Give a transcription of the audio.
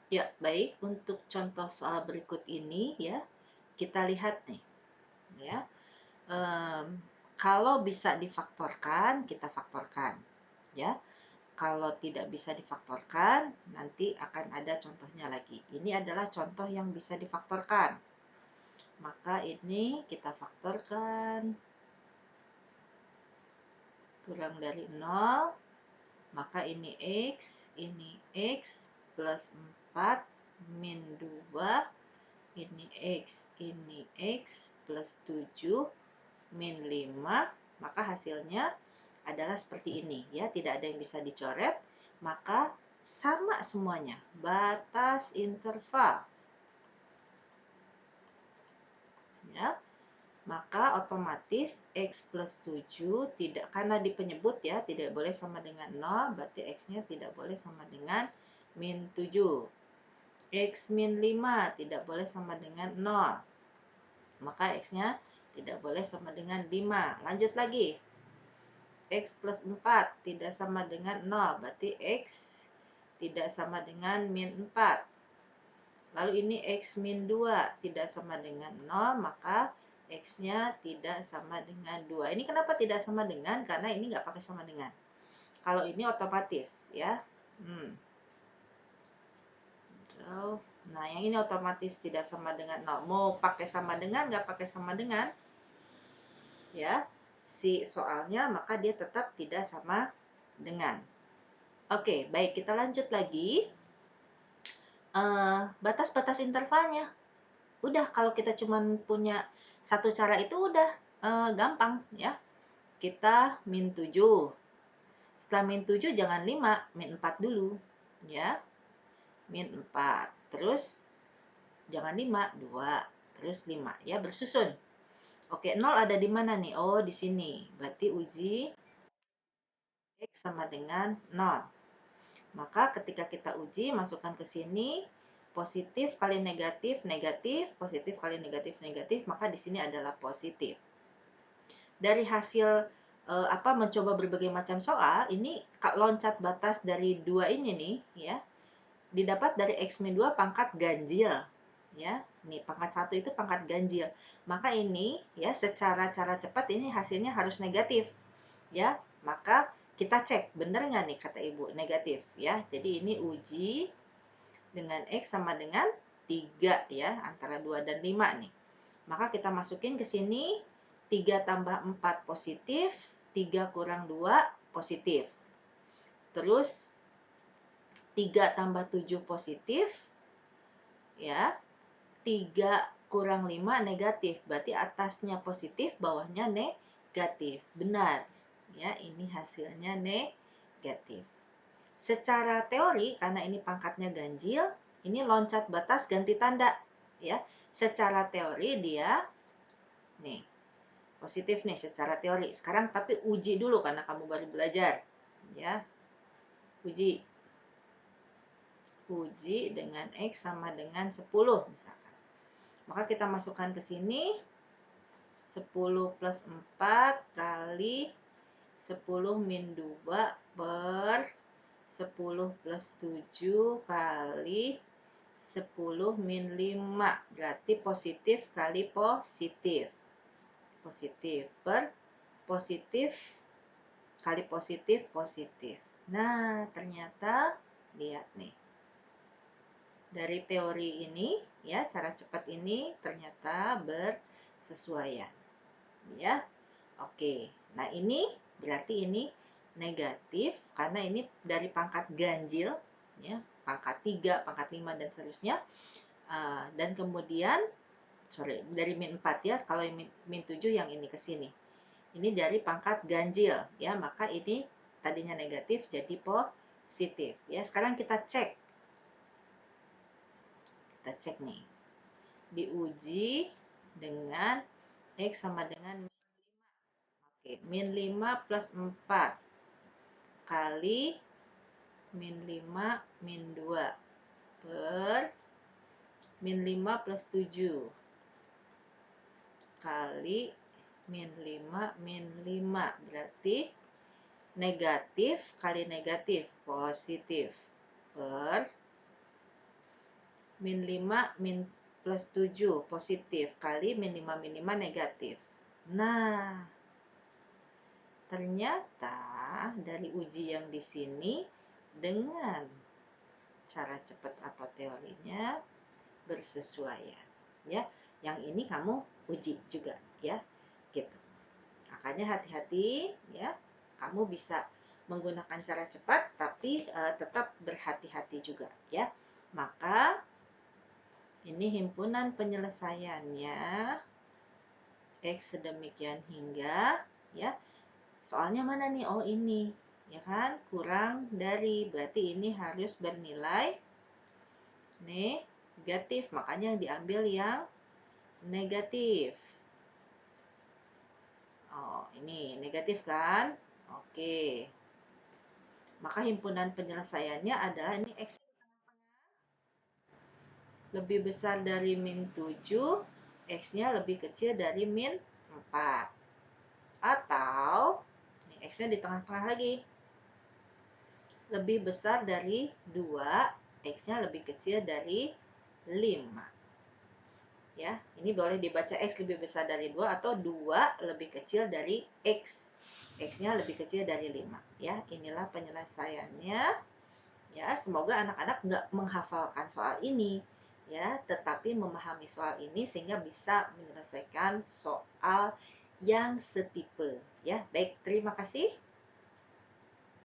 Ya, baik. Untuk contoh soal berikut ini ya, kita lihat nih ya. Em, Kalau bisa difaktorkan, kita faktorkan ya. Kalau tidak bisa difaktorkan, nanti akan ada contohnya lagi. Ini adalah contoh yang bisa difaktorkan. Maka ini kita faktorkan kurang dari 0, maka ini X plus 4 min 2, ini X plus 7 min 5, maka hasilnya adalah seperti ini ya, tidak ada yang bisa dicoret, maka sama semuanya, batas interval ya. Maka otomatis X plus 7 tidak, karena di penyebut ya, tidak boleh sama dengan 0, berarti X-nya tidak boleh sama dengan min 7. X min 5 tidak boleh sama dengan 0, maka X-nya tidak boleh sama dengan 5. Lanjut lagi. X plus 4 tidak sama dengan 0, berarti X tidak sama dengan min 4. Lalu ini X min 2 tidak sama dengan 0, maka X-nya tidak sama dengan 2. Ini kenapa tidak sama dengan? Karena ini nggak pakai sama dengan. Kalau ini otomatis ya. Nah, yang ini otomatis tidak sama dengan 0. Mau pakai sama dengan, nggak pakai sama dengan, ya, si soalnya, maka dia tetap tidak sama dengan. Oke, baik, kita lanjut lagi. Batas-batas intervalnya. Udah, kalau kita cuma punya satu cara itu udah gampang ya. Kita min 7. Setelah min 7 jangan 5, min 4 dulu ya. Min 4. Terus jangan 5, 2, terus 5 ya, bersusun. Oke, 0 ada di mana nih? Oh, di sini. Berarti uji X sama dengan 0. Maka ketika kita uji, masukkan ke sini, positif kali negatif, negatif, positif kali negatif, negatif, maka di sini adalah positif. Dari hasil mencoba berbagai macam soal, ini loncat batas dari 2 ini nih, ya, didapat dari X-2 pangkat ganjil. Ya, nih pangkat 1 itu pangkat ganjil. Maka ini ya, secara cara cepat ini hasilnya harus negatif. Ya, maka kita cek benar nggak nih kata ibu, negatif ya. Jadi ini uji dengan X sama dengan 3 ya, antara 2 dan 5 nih. Maka kita masukin ke sini 3 tambah 4 positif, 3 kurang 2 positif. Terus 3 tambah 7 positif ya. 3 kurang 5 negatif. Berarti atasnya positif, bawahnya negatif. Benar. Ya, ini hasilnya negatif. Secara teori, karena ini pangkatnya ganjil, ini loncat batas ganti tanda. Ya, secara teori dia nih positif nih secara teori. Sekarang tapi uji dulu karena kamu baru belajar. Ya, uji. Uji dengan X sama dengan 10 misalkan. Maka kita masukkan ke sini 10 plus 4 kali 10 min 2 per 10 plus 7 kali 10 min 5. Berarti positif kali positif. Positif per positif kali positif, positif. Nah, ternyata lihat nih. Dari teori ini, ya, cara cepat ini ternyata bersesuaian. Ya. Oke. Nah, ini berarti ini negatif karena ini dari pangkat ganjil, ya, pangkat 3, pangkat 5 dan seterusnya. Dan kemudian dari min 4 ya, kalau yang min 7 yang ini ke sini. Ini dari pangkat ganjil ya, maka ini tadinya negatif jadi positif ya. Sekarang kita cek. Kita cek nih. Diuji dengan X sama dengan min 5. Oke, min 5 plus 4 kali min 5 min 2 per min 5 plus 7 kali min 5 min 5. Berarti negatif kali negatif positif per min 5 min plus 7 positif kali min 5 min 5 negatif. Nah, ternyata dari uji yang di sini dengan cara cepat atau teorinya bersesuaian, ya. Yang ini kamu uji juga, ya. Gitu. Makanya hati-hati, ya. Kamu bisa menggunakan cara cepat tapi tetap berhati-hati juga, ya. Maka ini himpunan penyelesaiannya X sedemikian hingga, ya. Soalnya mana nih? Oh, ini. Ya kan? Kurang dari. Berarti ini harus bernilai negatif. Makanya yang diambil yang negatif. Oh, ini negatif kan? Oke. Maka himpunan penyelesaiannya adalah ini X lebih besar dari min 7, X-nya lebih kecil dari min 4. Atau, ini X-nya di tengah-tengah lagi. Lebih besar dari 2, X-nya lebih kecil dari 5. Ya, ini boleh dibaca X lebih besar dari 2 atau 2 lebih kecil dari X. X-nya lebih kecil dari 5. Ya, inilah penyelesaiannya. Ya, semoga anak-anak nggak menghafalkan soal ini, ya, tetapi memahami soal ini sehingga bisa menyelesaikan soal yang setipe. Ya, baik, terima kasih.